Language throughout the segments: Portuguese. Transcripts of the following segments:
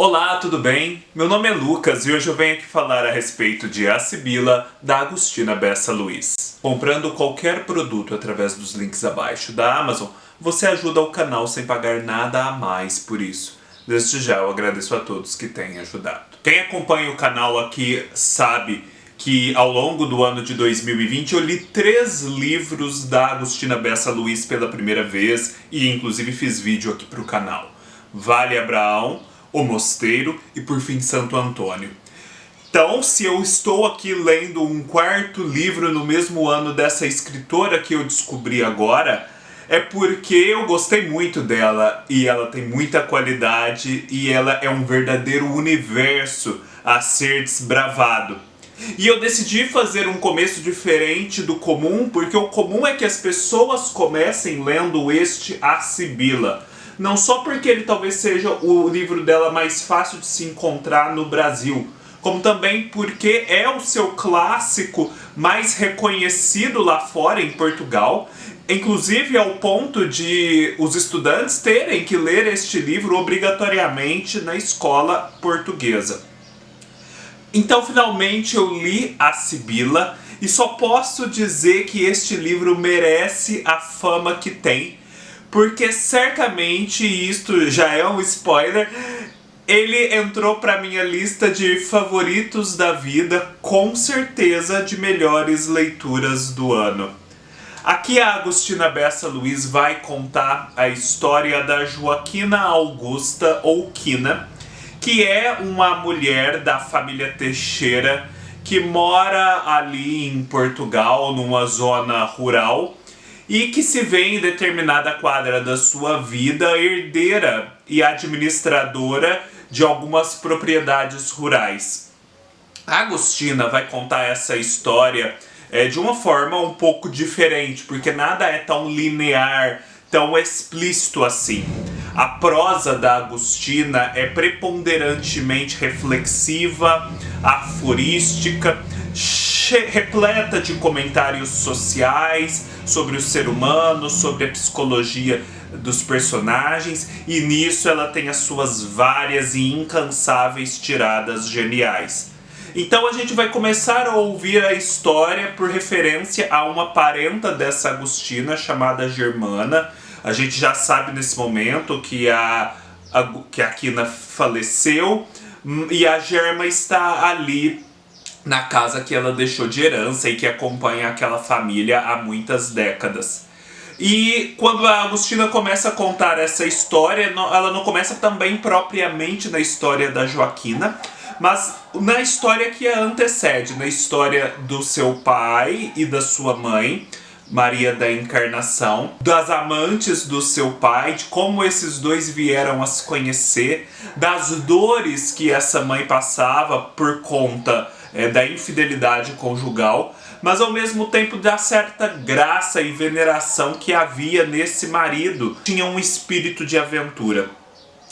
Olá, tudo bem? Meu nome é Lucas e hoje eu venho aqui falar a respeito de A Sibila, da Agostina Bessa Luiz. Comprando qualquer produto através dos links abaixo da Amazon, você ajuda o canal sem pagar nada a mais por isso. Desde já eu agradeço a todos que têm ajudado. Quem acompanha o canal aqui sabe que ao longo do ano de 2020 eu li 3 livros da Agostina Bessa Luiz pela primeira vez e inclusive fiz vídeo aqui para o canal. Vale Abraão, O Mosteiro e por fim Santo Antônio. Então, se eu estou aqui lendo um 4º livro no mesmo ano dessa escritora que eu descobri agora, é porque eu gostei muito dela e ela tem muita qualidade e ela é um verdadeiro universo a ser desbravado. E eu decidi fazer um começo diferente do comum, porque o comum é que as pessoas comecem lendo este A Sibila. Não só porque ele talvez seja o livro dela mais fácil de se encontrar no Brasil, como também porque é o seu clássico mais reconhecido lá fora, em Portugal, inclusive ao ponto de os estudantes terem que ler este livro obrigatoriamente na escola portuguesa. Então, finalmente, eu li A Sibila e só posso dizer que este livro merece a fama que tem, porque certamente, isto já é um spoiler, ele entrou para minha lista de favoritos da vida, com certeza de melhores leituras do ano. Aqui a Agostina Bessa Luiz vai contar a história da Joaquina Augusta, ou Quina, que é uma mulher da família Teixeira que mora ali em Portugal, numa zona rural, e que se vê em determinada quadra da sua vida herdeira e administradora de algumas propriedades rurais. A Agostina vai contar essa história de uma forma um pouco diferente, porque nada é tão linear, tão explícito assim. A prosa da Agostina é preponderantemente reflexiva, aforística, repleta de comentários sociais sobre o ser humano, sobre a psicologia dos personagens, e nisso ela tem as suas várias e incansáveis tiradas geniais. Então a gente vai começar a ouvir a história por referência a uma parenta dessa Agostina chamada Germana. A gente já sabe nesse momento que a Quina faleceu e a Germa está ali na casa que ela deixou de herança e que acompanha aquela família há muitas décadas. E quando a Agostina começa a contar essa história, ela não começa também propriamente na história da Joaquina, mas na história que a antecede, na história do seu pai e da sua mãe, Maria da Encarnação, das amantes do seu pai, de como esses dois vieram a se conhecer, das dores que essa mãe passava por conta da infidelidade conjugal, mas ao mesmo tempo da certa graça e veneração que havia nesse marido. Tinha um espírito de aventura.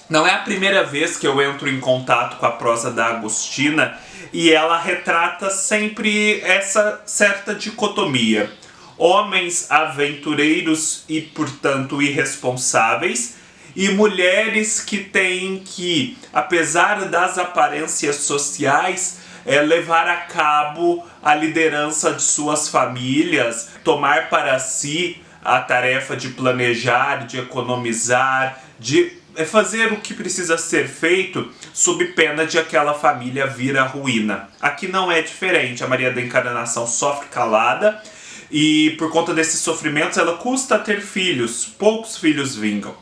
Não é a primeira vez que eu entro em contato com a prosa da Agostina e ela retrata sempre essa certa dicotomia. Homens aventureiros e, portanto, irresponsáveis, e mulheres que têm que, apesar das aparências sociais, levar a cabo a liderança de suas famílias, tomar para si a tarefa de planejar, de economizar, de fazer o que precisa ser feito sob pena de aquela família vir à ruína. Aqui não é diferente, a Maria da Encarnação sofre calada e por conta desses sofrimentos ela custa a ter filhos, poucos filhos vingam.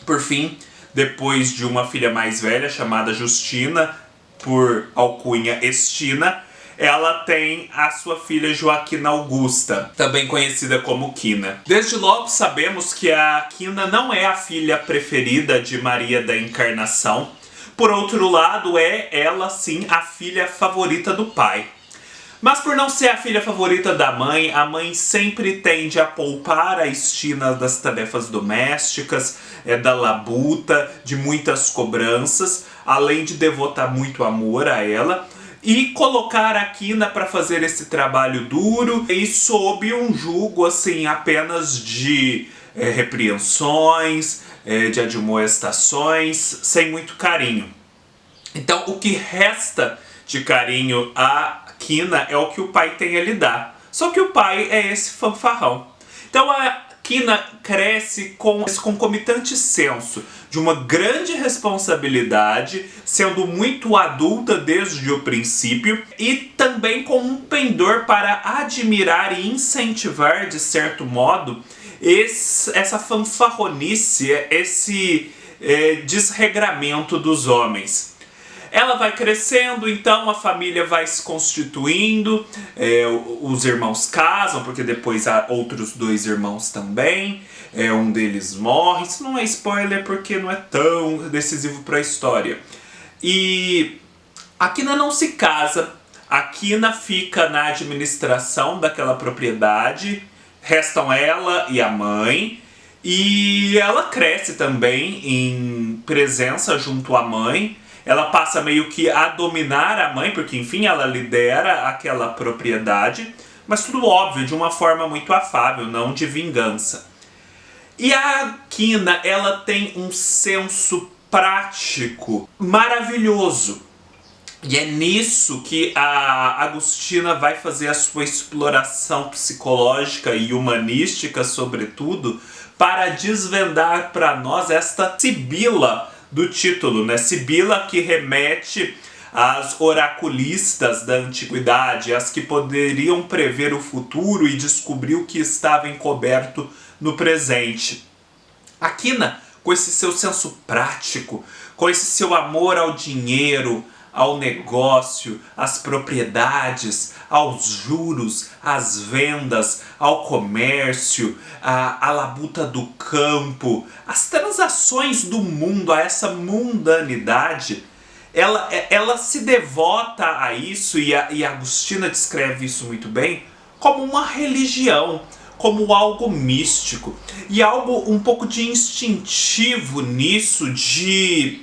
Por fim, depois de uma filha mais velha chamada Justina, por alcunha Estina, ela tem a sua filha Joaquina Augusta, também conhecida como Quina. Desde logo sabemos que a Quina não é a filha preferida de Maria da Encarnação. Por outro lado, é ela sim a filha favorita do pai. Mas por não ser a filha favorita da mãe, a mãe sempre tende a poupar a Estina das tarefas domésticas, da labuta, de muitas cobranças, além de devotar muito amor a ela, e colocar a Quina para fazer esse trabalho duro e sob um jugo assim apenas de repreensões, de admoestações, sem muito carinho. Então o que resta de carinho a Kina é o que o pai tem a lhe dar. Só que o pai é esse fanfarrão. Então a Kina cresce com esse concomitante senso de uma grande responsabilidade, sendo muito adulta desde o princípio, e também com um pendor para admirar e incentivar, de certo modo, essa fanfarronice, esse desregramento dos homens. Ela vai crescendo, então a família vai se constituindo, os irmãos casam, porque depois há outros 2 irmãos também, um deles morre. Isso não é spoiler porque não é tão decisivo para a história. E a Kina não se casa, a Kina fica na administração daquela propriedade, restam ela e a mãe, e ela cresce também em presença junto à mãe. Ela passa meio que a dominar a mãe, porque enfim ela lidera aquela propriedade, mas tudo óbvio, de uma forma muito afável, não de vingança. E a Kina, ela tem um senso prático maravilhoso. E é nisso que a Agostina vai fazer a sua exploração psicológica e humanística, sobretudo, para desvendar para nós esta sibila do título, né? Sibila, que remete às oraculistas da antiguidade, as que poderiam prever o futuro e descobrir o que estava encoberto no presente. A Kina, com esse seu senso prático, com esse seu amor ao dinheiro, ao negócio, às propriedades, aos juros, às vendas, ao comércio, à labuta do campo, às transações do mundo, a essa mundanidade, ela se devota a isso, e a Agostina descreve isso muito bem, como uma religião, como algo místico, e algo um pouco de instintivo nisso, de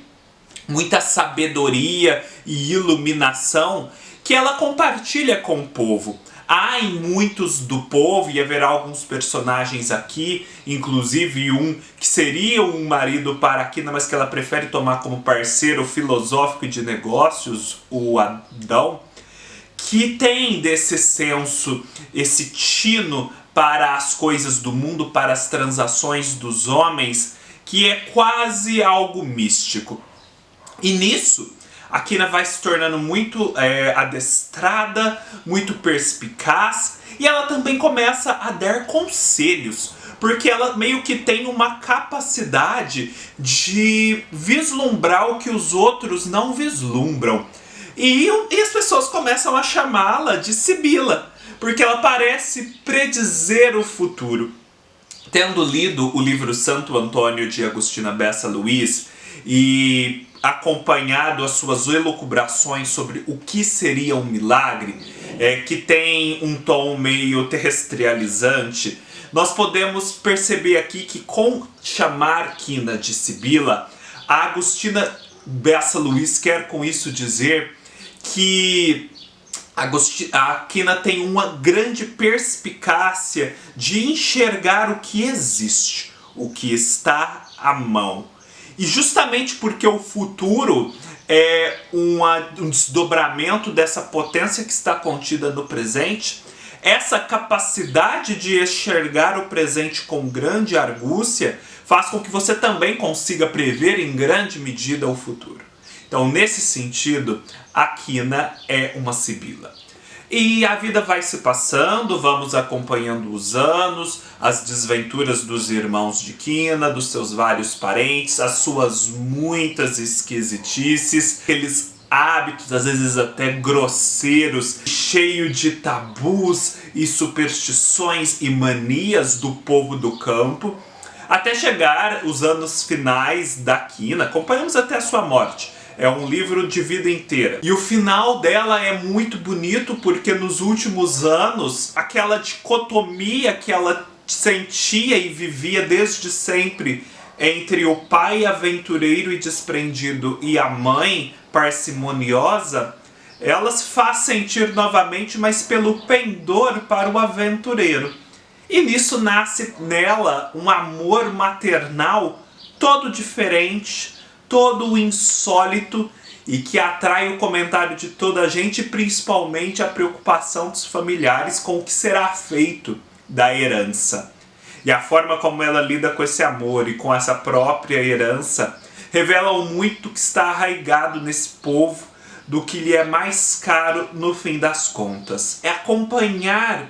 muita sabedoria e iluminação que ela compartilha com o povo. Há em muitos do povo, e haverá alguns personagens aqui, inclusive um que seria um marido para a Kina, mas que ela prefere tomar como parceiro filosófico e de negócios, o Adão, que tem desse senso, esse tino para as coisas do mundo, para as transações dos homens, que é quase algo místico. E nisso, a Kina vai se tornando muito adestrada, muito perspicaz, e ela também começa a dar conselhos, porque ela meio que tem uma capacidade de vislumbrar o que os outros não vislumbram. E as pessoas começam a chamá-la de Sibila, porque ela parece predizer o futuro. Tendo lido o livro Santo Antônio de Agostina Bessa Luís e acompanhado as suas elucubrações sobre o que seria um milagre, que tem um tom meio terrestrializante, nós podemos perceber aqui que, com chamar Kina de Sibila, a Agostina Bessa Luís quer com isso dizer que a Kina tem uma grande perspicácia de enxergar o que existe, o que está à mão. E justamente porque o futuro é um desdobramento dessa potência que está contida no presente, essa capacidade de enxergar o presente com grande argúcia faz com que você também consiga prever em grande medida o futuro. Então, nesse sentido, a Kina é uma sibila. E a vida vai se passando, vamos acompanhando os anos, as desventuras dos irmãos de Kina, dos seus vários parentes, as suas muitas esquisitices, aqueles hábitos, às vezes até grosseiros, cheio de tabus e superstições e manias do povo do campo, até chegar os anos finais da Kina. Acompanhamos até a sua morte. É um livro de vida inteira. E o final dela é muito bonito, porque nos últimos anos, aquela dicotomia que ela sentia e vivia desde sempre entre o pai aventureiro e desprendido e a mãe parcimoniosa, ela se faz sentir novamente, mas pelo pendor para o aventureiro. E nisso nasce nela um amor maternal todo diferente, todo insólito, e que atrai o comentário de toda a gente, principalmente a preocupação dos familiares com o que será feito da herança. E a forma como ela lida com esse amor e com essa própria herança revelam muito que está arraigado nesse povo, do que lhe é mais caro no fim das contas. É acompanhar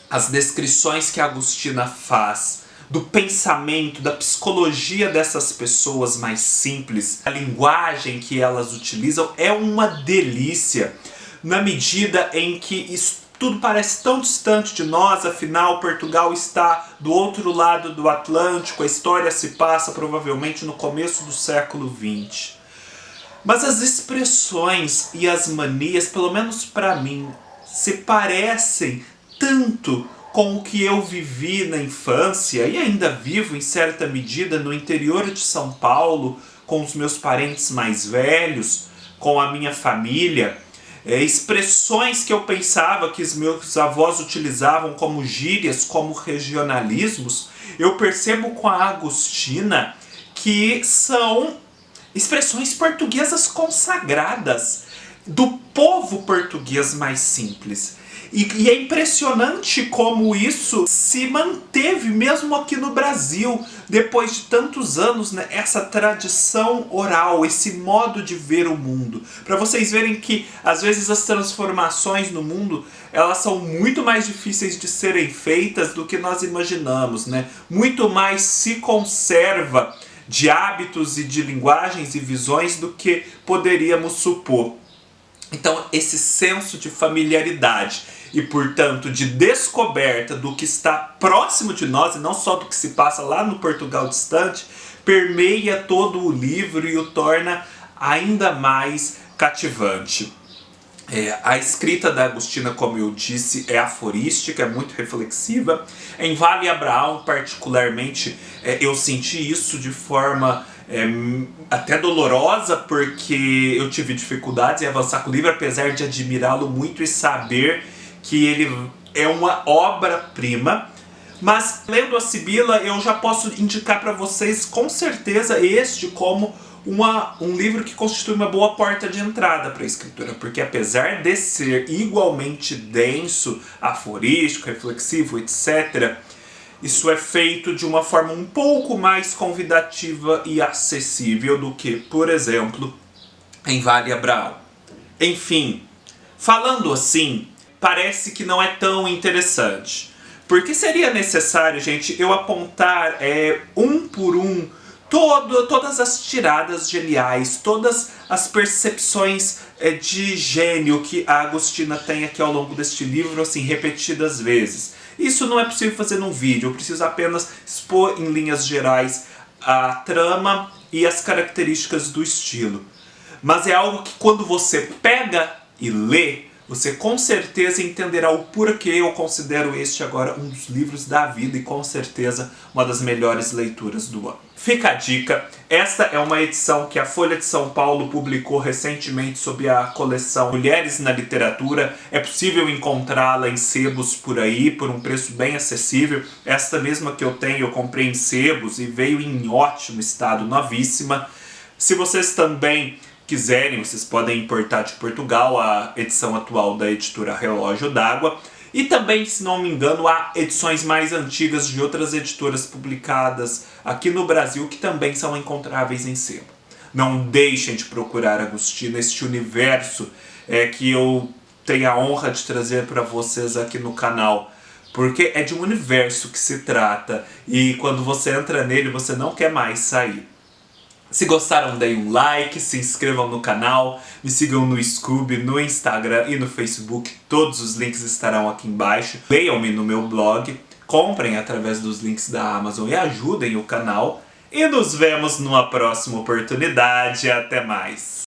as descrições que a Agostina faz do pensamento, da psicologia dessas pessoas mais simples, a linguagem que elas utilizam é uma delícia, na medida em que isso tudo parece tão distante de nós, afinal Portugal está do outro lado do Atlântico, a história se passa provavelmente no começo do século XX. Mas as expressões e as manias, pelo menos para mim, se parecem tanto com o que eu vivi na infância e ainda vivo em certa medida no interior de São Paulo, com os meus parentes mais velhos, com a minha família. Expressões que eu pensava que os meus avós utilizavam como gírias, como regionalismos, eu percebo com a Agostina que são expressões portuguesas consagradas, do povo português mais simples. E é impressionante como isso se manteve mesmo aqui no Brasil, depois de tantos anos, né? Essa tradição oral, esse modo de ver o mundo. Para vocês verem que, às vezes, as transformações no mundo, elas são muito mais difíceis de serem feitas do que nós imaginamos, né? Muito mais se conserva de hábitos e de linguagens e visões do que poderíamos supor. Então, esse senso de familiaridade e, portanto, de descoberta do que está próximo de nós, e não só do que se passa lá no Portugal distante, permeia todo o livro e o torna ainda mais cativante. A escrita da Agostina, como eu disse, é aforística, é muito reflexiva. Em Vale Abraão, particularmente, eu senti isso de forma até dolorosa, porque eu tive dificuldades em avançar com o livro, apesar de admirá-lo muito e saber que ele é uma obra-prima. Mas, lendo a Sibila, eu já posso indicar para vocês, com certeza, este como um livro que constitui uma boa porta de entrada para a escritura, porque apesar de ser igualmente denso, aforístico, reflexivo, etc., isso é feito de uma forma um pouco mais convidativa e acessível do que, por exemplo, em Vale Abraão. Enfim, falando assim, parece que não é tão interessante. Porque seria necessário, gente, eu apontar um por um todas as tiradas geniais, todas as percepções de gênio que a Agostina tem aqui ao longo deste livro, assim, repetidas vezes. Isso não é possível fazer num vídeo, eu preciso apenas expor em linhas gerais a trama e as características do estilo. Mas é algo que quando você pega e lê, você com certeza entenderá o porquê eu considero este agora um dos livros da vida e com certeza uma das melhores leituras do ano. Fica a dica, esta é uma edição que a Folha de São Paulo publicou recentemente sob a coleção Mulheres na Literatura. É possível encontrá-la em sebos por aí, por um preço bem acessível. Esta mesma que eu tenho, eu comprei em sebos e veio em ótimo estado, novíssima. Se vocês também quiserem, vocês podem importar de Portugal a edição atual da editora Relógio d'Água. E também, se não me engano, há edições mais antigas de outras editoras publicadas aqui no Brasil que também são encontráveis em sebo. Não deixem de procurar Agostina, este universo que eu tenho a honra de trazer para vocês aqui no canal. Porque é de um universo que se trata e quando você entra nele você não quer mais sair. Se gostaram, deem um like, se inscrevam no canal, me sigam no Scoob, no Instagram e no Facebook. Todos os links estarão aqui embaixo. Leiam-me no meu blog, comprem através dos links da Amazon e ajudem o canal. E nos vemos numa próxima oportunidade. Até mais!